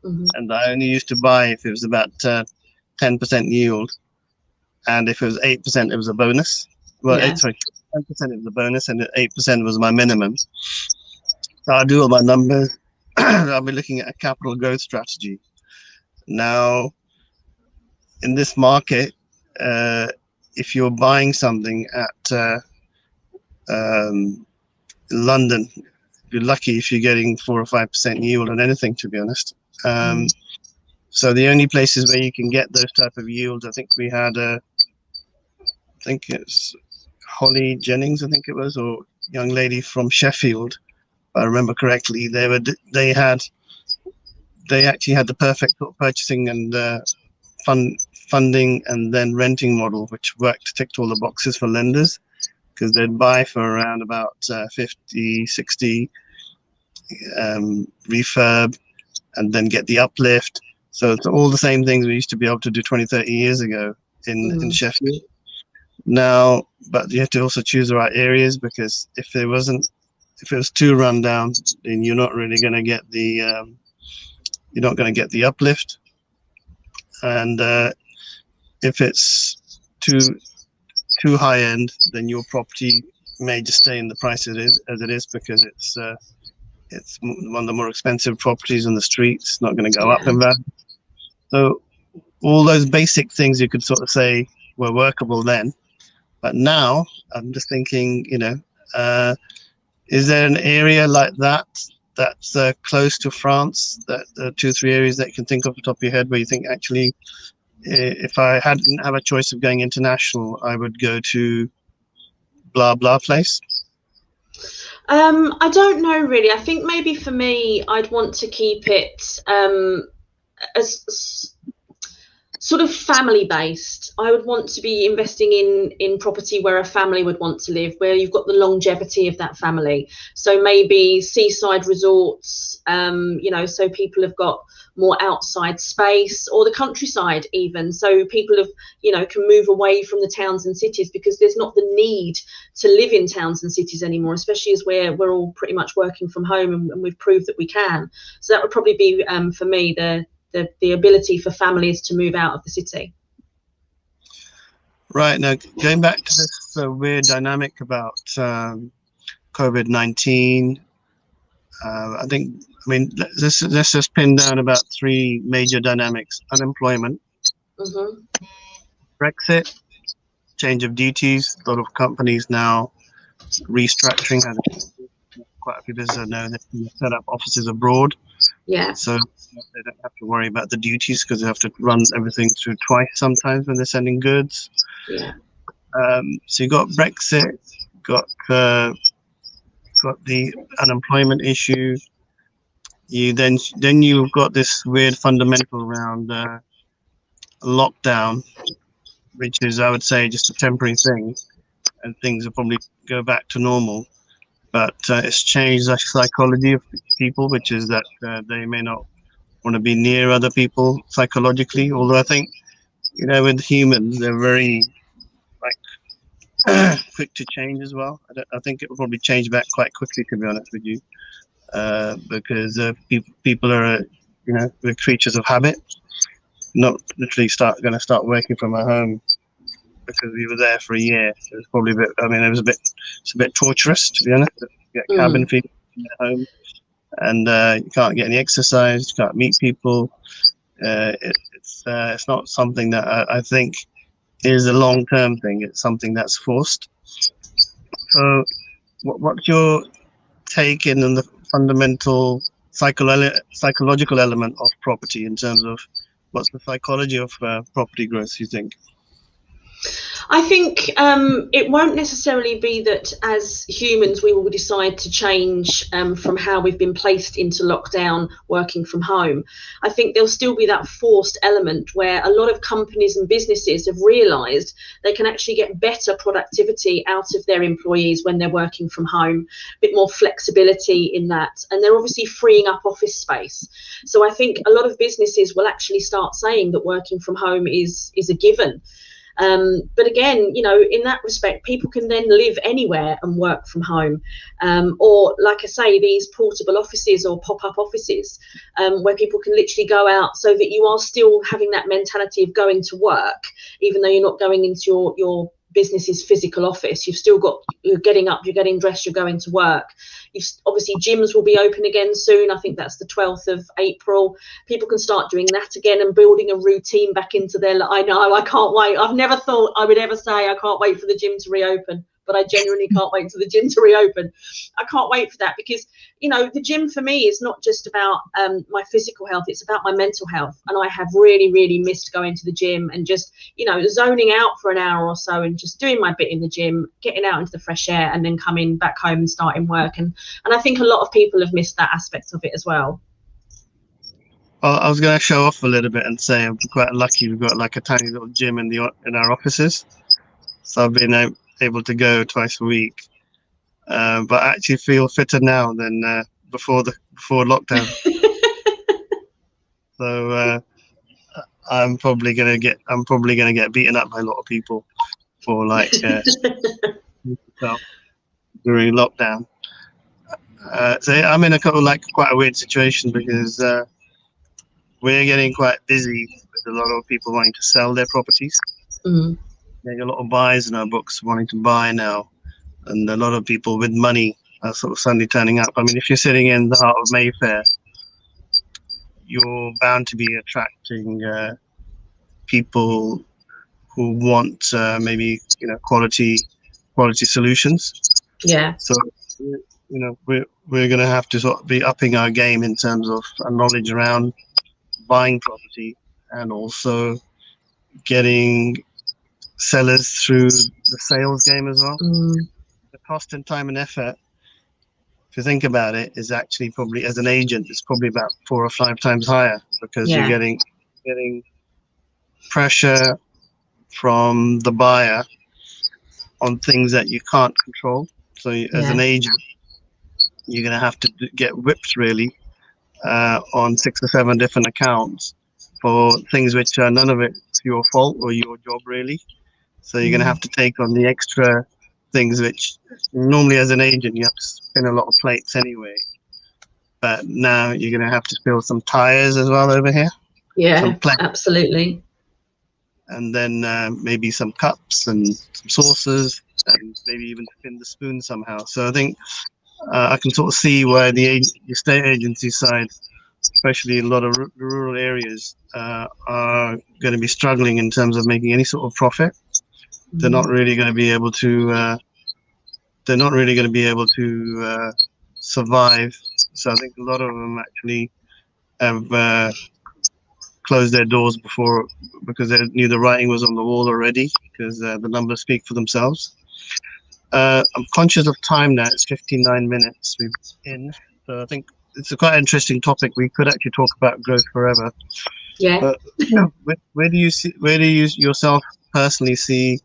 B: and I only used to buy if it was about 10% yield, and if it was 8%, it was a bonus. Well,
C: Yeah.
B: 10% it was a bonus, and 8% was my minimum. So I do all my numbers. I'll be looking at a capital growth strategy. Now, in this market, if you're buying something at London, you're lucky if you're getting 4 or 5% yield on anything, to be honest. So the only places where you can get those type of yields, I think we had I think it's Holly Jennings, I think it was, or young lady from Sheffield, if I remember correctly. They actually had the perfect sort of purchasing and funding and then renting model, which ticked all the boxes for lenders, because they'd buy for around about 50, 60 refurb and then get the uplift. So it's all the same things we used to be able to do 20, 30 years ago in Sheffield. Now, but you have to also choose the right areas, because if it was too run down, then you're not really going to get the uplift. And if it's too high end, then your property may just stay in the price as it is, because it's one of the more expensive properties on the street. It's not going to go up in value. So all those basic things you could sort of say were workable then. But now I'm just thinking, is there an area like that's close to France, that 2 or 3 areas that you can think off the top of your head where you think, actually, if I hadn't have a choice of going international, I would go to blah blah place?
C: I don't know really. I think maybe for me, I'd want to keep it as sort of family based. I would want to be investing in property where a family would want to live, where you've got the longevity of that family. So maybe seaside resorts, so people have got more outside space, or the countryside even, so people can move away from the towns and cities, because there's not the need to live in towns and cities anymore, especially as we're all pretty much working from home, and we've proved that we can. So that would probably be for me the ability for families to move out of the city.
B: Right. Now, going back to this weird dynamic about COVID-19, let's just pin down about 3 major dynamics: unemployment, Brexit, change of duties. A lot of companies now restructuring. Quite a few businesses know they can set up offices abroad.
C: Yeah.
B: So they don't have to worry about the duties, because they have to run everything through twice sometimes when they're sending goods.
C: Yeah.
B: So you got Brexit, got the unemployment issue. Then you've got this weird fundamental around lockdown, which is, I would say, just a temporary thing, and things will probably go back to normal. but it's changed the psychology of people, which is that they may not want to be near other people psychologically. Although I think, with humans, they're very quick to change as well. I think it will probably change back quite quickly, to be honest with you, because people are, we're creatures of habit. Not literally going to start working from our home because we were there for a year. It was probably a bit. I mean, it's a bit torturous, to be honest. To get cabin fever at home, and you can't get any exercise. You can't meet people. It's not something that I think is a long-term thing. It's something that's forced. So, what's your take in the fundamental psychological element of property in terms of what's the psychology of property growth, you think?
C: I think it won't necessarily be that as humans we will decide to change from how we've been placed into lockdown working from home. I think there'll still be that forced element where a lot of companies and businesses have realised they can actually get better productivity out of their employees when they're working from home, a bit more flexibility in that, and they're obviously freeing up office space. So I think a lot of businesses will actually start saying that working from home is a given. But again, in that respect, people can then live anywhere and work from home. Or, like I say, these portable offices or pop-up offices where people can literally go out, so that you are still having that mentality of going to work, even though you're not going into your business's physical office. You're getting up, you're getting dressed, you're going to work. Obviously gyms will be open again soon. I think that's the 12th of April. People can start doing that again and building a routine back into their. I know, I can't wait. I've never thought I would ever say I can't wait for the gym to reopen, but I genuinely can't wait for the gym to reopen. I can't wait for that because, the gym for me is not just about my physical health, it's about my mental health. And I have really, really missed going to the gym and just, zoning out for an hour or so and just doing my bit in the gym, getting out into the fresh air and then coming back home and starting work. And I think a lot of people have missed that aspect of it as well.
B: Well, I was going to show off a little bit and say I'm quite lucky. We've got like a tiny little gym in our offices. So I've been able to go twice a week. But I actually feel fitter now than before lockdown. So I'm probably gonna get beaten up by a lot of people for during lockdown. So I'm in quite a weird situation because we're getting quite busy with a lot of people wanting to sell their properties. There's a lot of buyers in our books wanting to buy now. And a lot of people with money are sort of suddenly turning up. I mean, if you're sitting in the heart of Mayfair, you're bound to be attracting people who want maybe quality solutions.
C: Yeah.
B: So we're going to have to sort of be upping our game in terms of our knowledge around buying property and also getting sellers through the sales game as well. The cost and time and effort, if you think about it, is actually probably, as an agent, it's probably about 4 or 5 times higher because you're getting pressure from the buyer on things that you can't control. So as an agent, you're going to have to get whipped really on 6 or 7 different accounts for things which are none of it's your fault or your job really. So you're going to have to take on the extra things which normally as an agent you have to spin a lot of plates anyway. But now you're going to have to fill some tires as well over here.
C: Yeah, absolutely.
B: And then maybe some cups and some saucers and maybe even spin the spoon somehow. So I think I can sort of see where the estate agency side, especially in a lot of rural areas, are going to be struggling in terms of making any sort of profit. They're not really going to be able to. They're not really going to be able to survive. So I think a lot of them actually have closed their doors before because they knew the writing was on the wall already. Because the numbers speak for themselves. I'm conscious of time now. It's 59 minutes we've in. So I think it's a quite interesting topic. We could actually talk about growth forever.
C: Yeah.
B: But where do you yourself personally see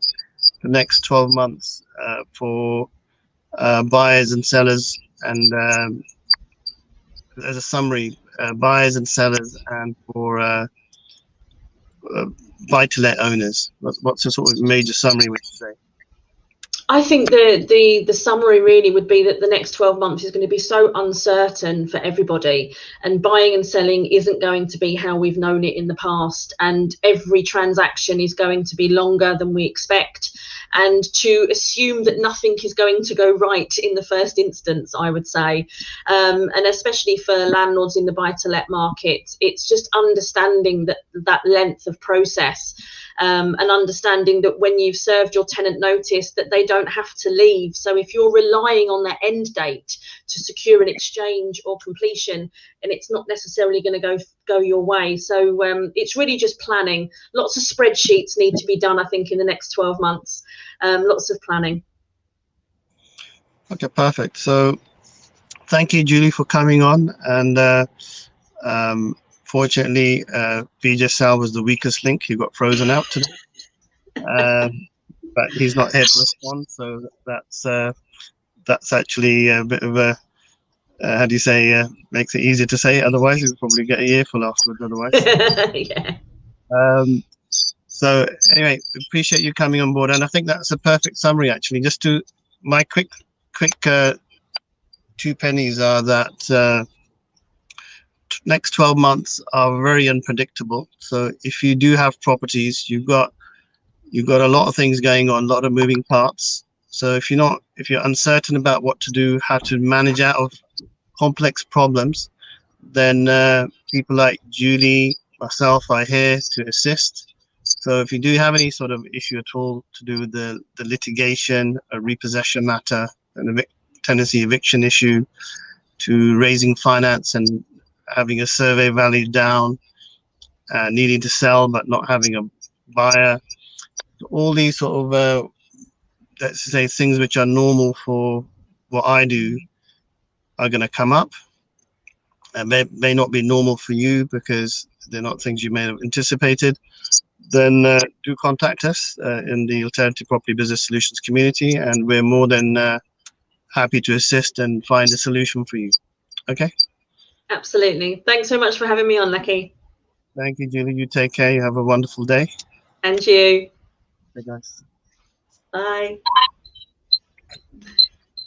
B: the next 12 months for buyers and sellers, and as a summary, buyers and sellers, and for buy-to-let owners. What's the sort of major summary would you say?
C: I think the summary really would be that the next 12 months is going to be so uncertain for everybody, and buying and selling isn't going to be how we've known it in the past, and every transaction is going to be longer than we expect, and to assume that nothing is going to go right in the first instance, I would say, and especially for landlords in the buy-to-let market, it's just understanding that length of process, and understanding that when you've served your tenant notice that they don't have to leave. So if you're relying on their end date to secure an exchange or completion, and it's not necessarily going to go your way. So it's really just planning. Lots of spreadsheets need to be done, I think, in the next 12 months. Lots of planning.
B: Okay, perfect. So thank you, Julie, for coming on. And fortunately, VJSal was the weakest link. He got frozen out today. But he's not here to respond, so that's actually a bit of a how do you say, makes it easier to say. Otherwise, you'll probably get a earful afterwards. Otherwise,
C: Yeah.
B: So anyway, appreciate you coming on board, and I think that's a perfect summary. Actually, just to my quick two pennies are that next 12 months are very unpredictable. So if you do have properties, you've got a lot of things going on, a lot of moving parts. So if you're uncertain about what to do, how to manage out of complex problems, then people like Julie, myself are here to assist. So if you do have any sort of issue at all to do with the litigation, a repossession matter, an tenancy eviction issue, to raising finance and having a survey value down, needing to sell but not having a buyer, all these sort of let's say things which are normal for what I do are going to come up, and may not be normal for you because they're not things you may have anticipated. Then do contact us in the Alternative Property Business Solutions community, and we're more than happy to assist and find a solution for you. Okay?
C: Absolutely. Thanks so much for having me on, Lakhi.
B: Thank you, Julie. You take care. You have a wonderful day.
C: And you.
B: Bye, guys.
C: Bye.